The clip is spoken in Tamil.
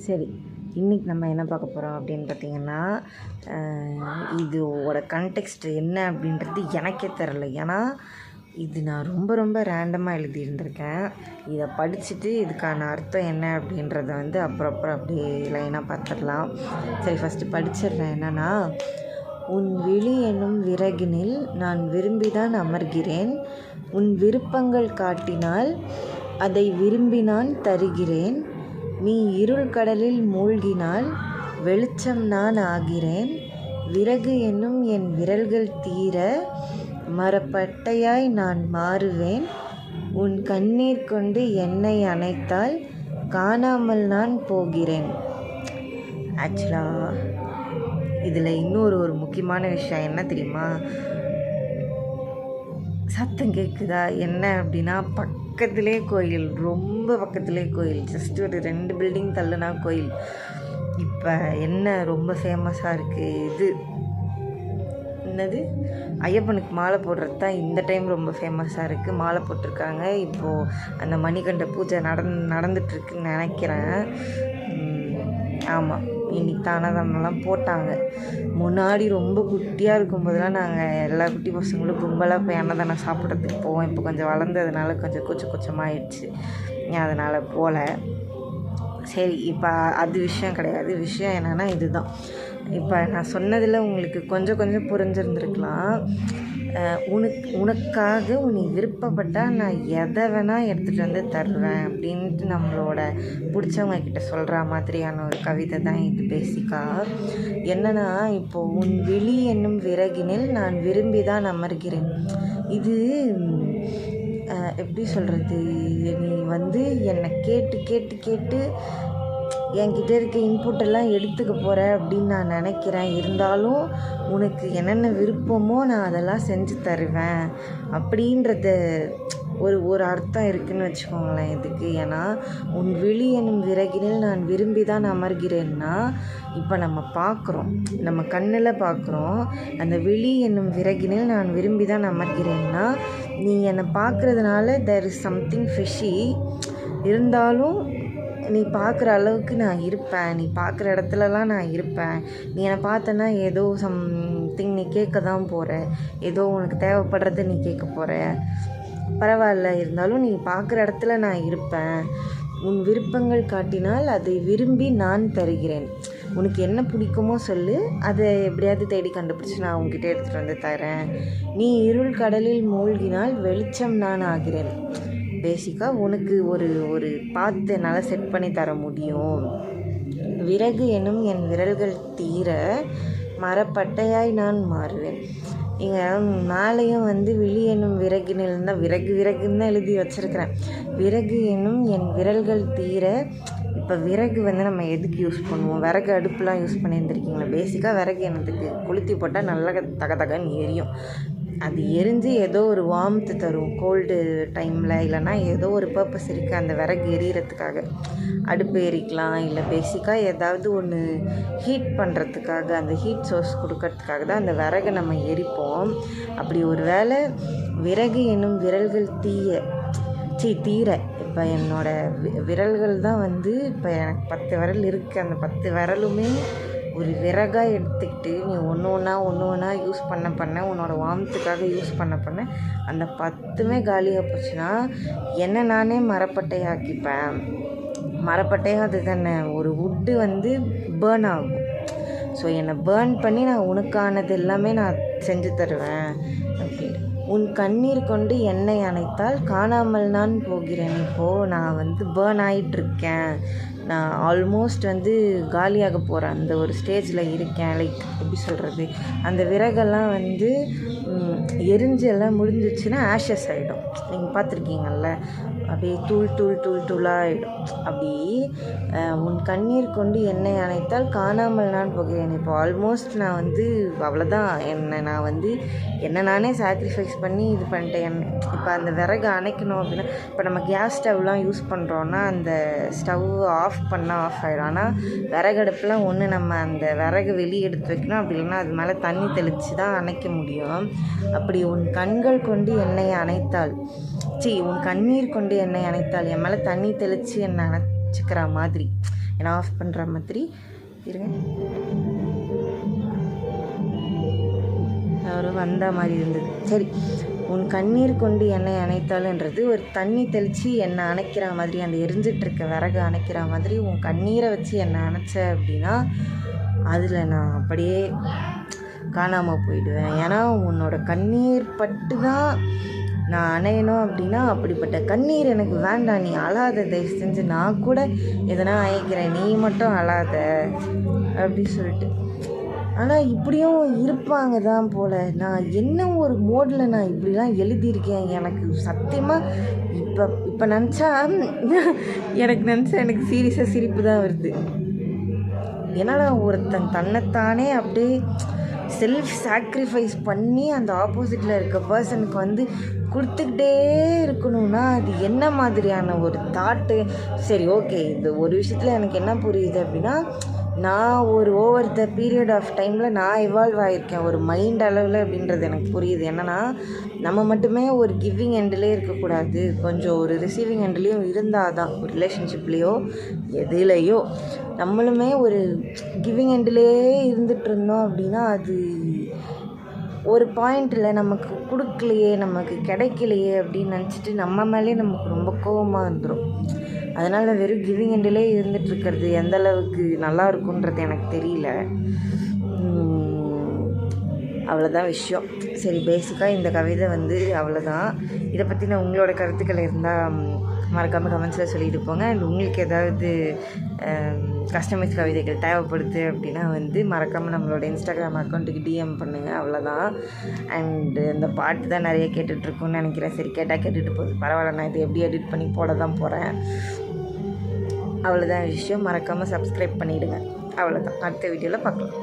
சரி, இன்றைக்கி நம்ம என்ன பார்க்க போகிறோம் அப்படின்னு பார்த்திங்கன்னா, இதோட கான்டெக்ஸ்ட் என்ன அப்படின்றது எனக்கே தெரில. ஏன்னா இது நான் ரொம்ப ரேண்டமாக எழுதியிருந்திருக்கேன். இதை படிச்சுட்டு இதுக்கான அர்த்தம் என்ன அப்படின்றத அப்புறம் அப்படியே லைனாக பார்த்துடலாம். சரி, ஃபஸ்ட்டு படிச்சிடுறேன். என்னென்னா, உன் விழி என்னும் விறகினில் நான் விரும்பிதான் அமர்கிறேன். உன் விருப்பங்கள் காட்டினால் அதை விரும்பி நான் தருகிறேன். நீ இருள் கடலில் மூழ்கினால் வெளிச்சம் நான் ஆகிறேன். விறகு என்னும் என் விரல்கள் தீர மரப்பட்டையாய் நான் மாறுவேன். உன் கண்ணீர் கொண்டு என்னை அணைத்தால் காணாமல் நான் போகிறேன். ஆக்சுவலாக இதில் இன்னொரு முக்கியமான விஷயம் என்ன தெரியுமா? சத்தம் கேட்குதா? என்ன அப்படின்னா, பக்கத்திலே கோயில், ரொம்ப பக்கத்திலே கோயில், ஜஸ்ட் ஒரு 2 பில்டிங் தள்ளுனா கோயில். இப்போ என்ன ரொம்ப ஃபேமஸாக இருக்குது, இது என்னது, ஐயப்பனுக்கு மாலை போடுறது தான் இந்த டைம் ரொம்ப ஃபேமஸாக இருக்குது. மாலை போட்டிருக்காங்க. இப்போது அந்த மணிகண்ட பூஜை நடந்துட்டுருக்குன்னு நினைக்கிறேன். ஆமாம், இன்றைக்கி தானதம்லாம் போட்டாங்க. முன்னாடி ரொம்ப குட்டியாக இருக்கும்போதெல்லாம் நாங்கள் எல்லா குட்டி பசங்களும் கும்பலாக போய் அன்னதானம் சாப்பிட்றதுக்கு போவோம். இப்போ கொஞ்சம் வளர்ந்ததுனால கொஞ்சம் கூச்சமாகிடுச்சு, அதனால் போகல. சரி, இப்போ அது விஷயம் கிடையாது. விஷயம் என்னென்னா, இதுதான். இப்போ நான் சொன்னதில் உங்களுக்கு கொஞ்சம் புரிஞ்சிருந்துருக்கலாம். உனக்காக நீ விருப்பப்பட்டால் நான் எதை வேணால் எடுத்துகிட்டு தருவேன் அப்படின்ட்டு நம்மளோட பிடிச்சவங்க கிட்ட சொல்கிற மாதிரியான ஒரு கவிதை தான் இது. பேசிக்காக என்னென்னா, இப்போது உன் விழி என்னும் விறகினில் நான் விரும்பி தான் அமர்கிறேன். இது எப்படி சொல்கிறது, நீ என்னை கேட்டு என்கிட்ட இருக்க இன்புட்டெல்லாம் எடுத்துக்க போகிற அப்படின்னு நான் நினைக்கிறேன். இருந்தாலும் உனக்கு என்னென்ன விருப்பமோ நான் அதெல்லாம் செஞ்சு தருவேன் அப்படின்றத ஒரு அர்த்தம் இருக்குதுன்னு வச்சுக்கோங்களேன் இதுக்கு. ஏன்னா, உன் விழி என்னும் விறகினில் நான் விரும்பி தான் அமர்கிறேன்னா, இப்போ நம்ம பார்க்குறோம், நம்ம கண்ணில் பார்க்குறோம். அந்த விழி என்னும் விறகினில் நான் விரும்பி தான் அமர்கிறேன்னா, நீ என்னை பார்க்குறதுனால தேர் இஸ் சம்திங் ஃபிஷி. இருந்தாலும் நீ பார்க்குற அளவுக்கு நான் இருப்பேன். நீ பார்க்குற இடத்துலலாம் நான் இருப்பேன். நீ என்னை பார்த்தனா ஏதோ சம்திங் நீ கேட்க தான் போகிற. ஏதோ உனக்கு தேவைப்படுறத நீ கேட்க போகிற. பரவாயில்ல, இருந்தாலும் நீ பார்க்குற இடத்துல நான் இருப்பேன். உன் விருப்பங்கள் காட்டினால் அதை விரும்பி நான் தருகிறேன். உனக்கு என்ன பிடிக்குமோ சொல்லு, அதை எப்படியாவது தேடி கண்டுபிடிச்சி நான் உங்ககிட்ட எடுத்துகிட்டு தரேன். நீ இருள் கடலில் மூழ்கினால் வெளிச்சம் நான் ஆகிறேன். பேசிக்காக உனக்கு ஒரு பாத்து என்னால் செட் பண்ணி தர முடியும். விறகு எனும் என் விரல்கள் தீர மரப்பட்டையாய் நான் மாறுவேன். இங்கே மேலேயும் விழி என்னும் விறகினில் தான் விறகுன்னு தான் எழுதி வச்சுருக்கிறேன். விறகு என்னும் என் விரல்கள் தீர. இப்போ விறகு நம்ம எதுக்கு யூஸ் பண்ணுவோம்? விறகு அடுப்புலாம் யூஸ் பண்ணியிருந்துருக்கீங்களா? பேசிக்காக விறகு என்னத்துக்கு, கொளுத்தி போட்டால் நல்லா தகன்னு எரியும். அது எரிஞ்சு ஏதோ ஒரு வார்ம்த்து தரும் கோல்டு டைமில். இல்லைனா ஏதோ ஒரு பர்பஸ் இருக்குது அந்த விறகு எரியறதுக்காக. அடுப்பு எரிக்கலாம், இல்லை பேசிக்காக ஏதாவது ஒன்று ஹீட் பண்ணுறதுக்காக, அந்த ஹீட் சோர்ஸ் கொடுக்கறதுக்காக தான் அந்த விறகை நம்ம எரிப்போம். அப்படி ஒரு வேளை விறகு என்னும் விரல்கள் தீர. இப்போ என்னோடய விரல்கள் தான் இப்போ எனக்கு 10 விரல் இருக்குது. அந்த 10 விரலுமே ஒரு விறகாக எடுத்துக்கிட்டு நீ ஒன்று ஒன்றா யூஸ் பண்ண உன்னோட வார்ம்த்துக்காக யூஸ் பண்ண அந்த 10மே காலியாக போச்சுன்னா என்ன நானே மரப்பட்டையாக்கிப்பேன். மரப்பட்டையாக அது தானே, ஒரு வுட்டு பேர்ன் ஆகும். ஸோ என்னை பேர்ன் பண்ணி நான் உனக்கானது எல்லாமே நான் செஞ்சு தருவேன் அப்படின்னு. உன் கண்ணீர் கொண்டு என்னை அணைத்தால் காணாமல் நான் போகிறேன். இப்போது நான் பேர்ன் ஆகிட்டுருக்கேன். நான் ஆல்மோஸ்ட் காலியாக போகிறேன், அந்த ஒரு ஸ்டேஜில் இருக்கேன். லைக் எப்படி சொல்கிறது, அந்த விறகெல்லாம் எரிஞ்சு எல்லாம் முடிஞ்சிச்சுன்னா ஆஷஸ் ஆகிடும். நீங்கள் பார்த்துருக்கீங்கள்ல, அப்படியே தூளாகிடும். அப்படி உன் கண்ணீர் கொண்டு என்னை அணைத்தால் காணாமல் நான் போகிறேன். இப்போ ஆல்மோஸ்ட் நான் அவ்வளோதான். என்னை நானே சாக்ரிஃபைஸ் பண்ணி இது பண்ணிட்டேன். இப்போ அந்த விறகு அணைக்கணும் அப்படின்னா, இப்போ நம்ம கேஸ் ஸ்டவ்லாம் யூஸ் பண்ணுறோன்னா அந்த ஸ்டவ் ஆஃப் பண்ணால் ஆஃப் ஆகிடும். ஆனால் விறகடுப்புலாம் ஒன்று நம்ம அந்த விறகு வெளியே எடுத்து வைக்கணும், அப்படி இல்லைன்னா அது மேலே தண்ணி தெளித்து தான் அணைக்க முடியும். அப்படி உன் கண்கள் கொண்டு என்னை அணைத்தால், உன் கண்ணீர் கொண்டு என்னை அணைத்தால், என் மேலே தண்ணி தெளித்து என்னை அணைச்சிக்கிற மாதிரி. ஏன்னா ஆஃப் பண்ணுற மாதிரி இருங்க. அவரும் வந்த மாதிரி இருந்தது. சரி, உன் கண்ணீர் கொண்டு என்னை அணைத்தாலுன்றது ஒரு தண்ணி தெளித்து என்னை அணைக்கிற மாதிரி, அந்த எரிஞ்சிட்ருக்க விறகு அணைக்கிற மாதிரி உன் கண்ணீரை வச்சு என்னை அணைச்ச அப்படின்னா அதில் நான் அப்படியே காணாமல் போயிடுவேன். ஏன்னா உன்னோட கண்ணீர் பட்டு தான் நான் அணையணும் அப்படின்னா அப்படிப்பட்ட கண்ணீர் எனக்கு வேண்டாம். நீ அழாத, தயவு செஞ்சு. நான் கூட எதனா அழைக்கிறேன், நீ மட்டும் அழாத அப்படி சொல்லிட்டு. ஆனால் இப்படியும் இருப்பாங்க தான் போல். நான் என்ன ஒரு மோடில் நான் இப்படிலாம் எழுதியிருக்கேன். எனக்கு சத்தியமாக இப்போ நினச்சா எனக்கு சீரியஸாக சிரிப்பு தான் வருது. ஏன்னா ஒருத்தன் தன்னைத்தானே அப்படியே செல்ஃப் சாக்ரிஃபைஸ் பண்ணி அந்த ஆப்போசிட்டில் இருக்க பர்சனுக்கு வந்து கொடுத்துக்கிட்டே இருக்கணும்னா அது என்ன மாதிரியான ஒரு தாட்டு? சரி, ஓகே, இது ஒரு விஷயத்தில் எனக்கு என்ன புரியுது அப்படின்னா, நான் ஒரு ஓவர் த பீரியட் ஆஃப் டைமில் நான் இவால்வ் ஆகியிருக்கேன் ஒரு மைண்ட் அளவில் அப்படின்றது எனக்கு புரியுது. என்னென்னா நம்ம மட்டுமே ஒரு கிவிங் எண்ட்லேயே இருக்கக்கூடாது, கொஞ்சம் ஒரு ரிசீவிங் எண்ட்லேயும் இருந்தால் தான் ஒரு ரிலேஷன்ஷிப்லேயோ எதுலேயோ நம்மளுமே ஒரு கிவிங் எண்ட்லேயே இருந்துகிட்டு இருந்தோம் அப்படின்னா அது ஒரு பாயிண்டில் நமக்கு கொடுக்கலையே, நமக்கு கிடைக்கலையே அப்படின்னு நினச்சிட்டு நம்ம மேலே நமக்கு ரொம்ப கோபமாக வந்துடும். அதனால் வெறும் கிவிங் எண்டிலே இருந்துகிட்ருக்கிறது எந்த அளவுக்கு நல்லா இருக்குன்றது எனக்கு தெரியல. அவ்வளோதான் விஷயம். சரி, பேசிக்காக இந்த கவிதை வந்து அவ்வளோதான். இதை பற்றின உங்களோட கருத்துக்கள் இருந்தால் மறக்காமல் கமெண்ட்ஸில் சொல்லிட்டு போங்க. அண்ட் உங்களுக்கு ஏதாவது கஸ்டமைஸ் கவிதைகள் தேவைப்படுது அப்படின்னா வந்து மறக்காமல் நம்மளோட இன்ஸ்டாகிராம் அக்கௌண்ட்டுக்கு டிஎம் பண்ணுங்கள். அவ்வளோதான். அண்டு இந்த பாட்டு தான் நிறைய கேட்டுட்ருக்குன்னு நினைக்கிறேன். சரி, கேட்டுட்டு போகுது, பரவாயில்ல, நான் இது எப்படி எடிட் பண்ணி போட தான் போகிறேன். அவ்வளோதான் விஷயம். மறக்காமல் சப்ஸ்கிரைப் பண்ணிவிடுங்க. அவ்வளோதான். அடுத்த வீடியோவில் பார்க்கலாம்.